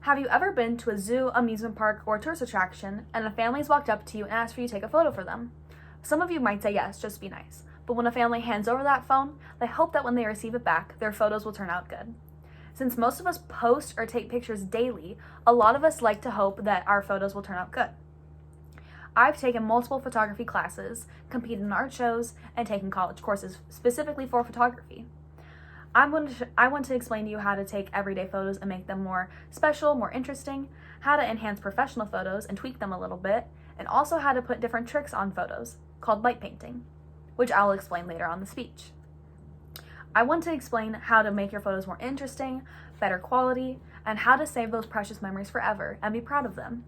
Have you ever been to a zoo, amusement park, or tourist attraction and a family's walked up to you and asked for you to take a photo for them? Some of you might say yes, just be nice. But when a family hands over that phone, they hope that when they receive it back, their photos will turn out good. Since most of us post or take pictures daily, a lot of us like to hope that our photos will turn out good. I've taken multiple photography classes, competed in art shows, and taken college courses specifically for photography. I want to explain to you how to take everyday photos and make them more special, more interesting, how to enhance professional photos and tweak them a little bit, and also how to put different tricks on photos, called light painting, which I'll explain later on the speech. I want to explain how to make your photos more interesting, better quality, and how to save those precious memories forever and be proud of them.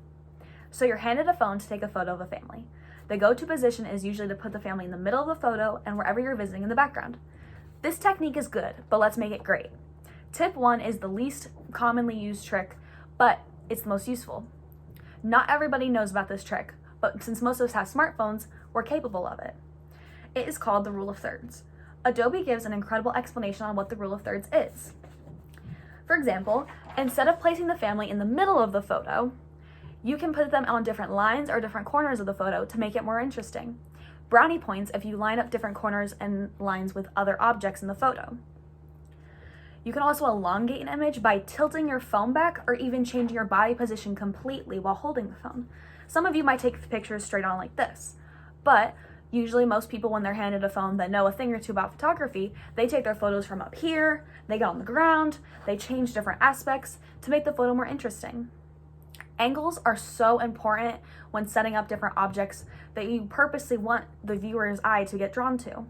So you're handed a phone to take a photo of a family. The go-to position is usually to put the family in the middle of the photo and wherever you're visiting in the background. This technique is good, but let's make it great. Tip 1 is the least commonly used trick, but it's the most useful. Not everybody knows about this trick, but since most of us have smartphones, we're capable of it. It is called the rule of thirds. Adobe gives an incredible explanation on what the rule of thirds is. For example, instead of placing the family in the middle of the photo, you can put them on different lines or different corners of the photo to make it more interesting. Brownie points if you line up different corners and lines with other objects in the photo. You can also elongate an image by tilting your phone back or even changing your body position completely while holding the phone. Some of you might take pictures straight on like this, but usually most people, when they're handed a phone that know a thing or two about photography, they take their photos from up here, they get on the ground, they change different aspects to make the photo more interesting. Angles are so important when setting up different objects that you purposely want the viewer's eye to get drawn to.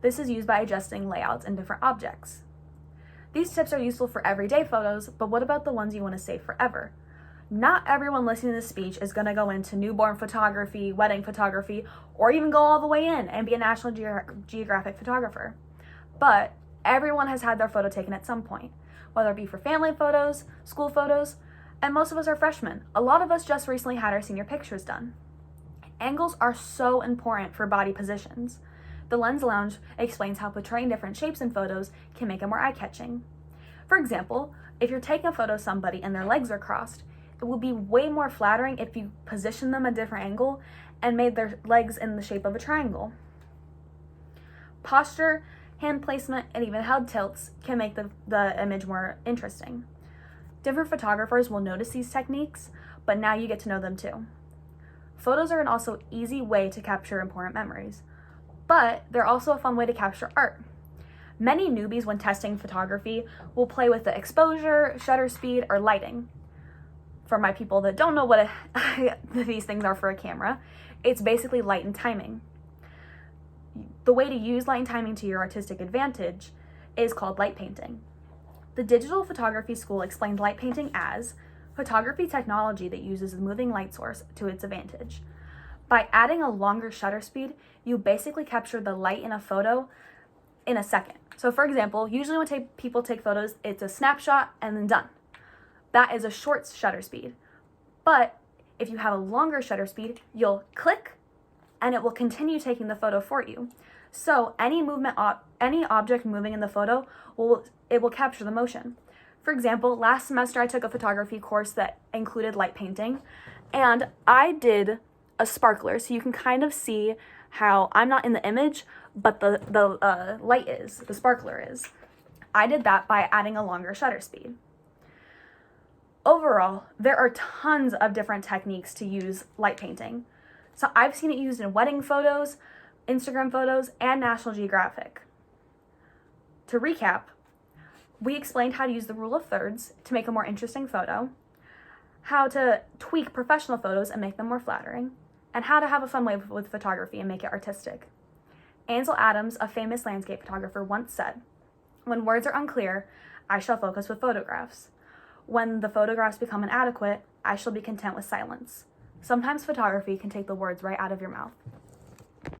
This is used by adjusting layouts in different objects. These tips are useful for everyday photos, but what about the ones you want to save forever? Not everyone listening to this speech is going to go into newborn photography, wedding photography, or even go all the way in and be a National Geographic photographer. But everyone has had their photo taken at some point, whether it be for family photos, school photos, and most of us are freshmen. A lot of us just recently had our senior pictures done. Angles are so important for body positions. The Lens Lounge explains how portraying different shapes in photos can make it more eye-catching. For example, if you're taking a photo of somebody and their legs are crossed, it will be way more flattering if you position them at a different angle and made their legs in the shape of a triangle. Posture, hand placement, and even head tilts can make the image more interesting. Different photographers will notice these techniques, but now you get to know them too. Photos are an also easy way to capture important memories, but they're also a fun way to capture art. Many newbies when testing photography will play with the exposure, shutter speed, or lighting. For my people that don't know what these things are for a camera, it's basically light and timing. The way to use light and timing to your artistic advantage is called light painting. The Digital Photography School explained light painting as photography technology that uses a moving light source to its advantage. By adding a longer shutter speed, you basically capture the light in a photo in a second. So for example, usually when people take photos, it's a snapshot and then done. That is a short shutter speed. But if you have a longer shutter speed, you'll click and it will continue taking the photo for you. So any object moving in the photo will capture the motion. For example, last semester I took a photography course that included light painting, and I did a sparkler, so you can kind of see how I'm not in the image, but the light is, the sparkler is. I did that by adding a longer shutter speed. Overall, there are tons of different techniques to use light painting. So I've seen it used in wedding photos, Instagram photos, and National Geographic. To recap, we explained how to use the rule of thirds to make a more interesting photo, how to tweak professional photos and make them more flattering, and how to have a fun way with photography and make it artistic. Ansel Adams, a famous landscape photographer, once said, "When words are unclear, I shall focus with photographs. When the photographs become inadequate, I shall be content with silence." Sometimes photography can take the words right out of your mouth.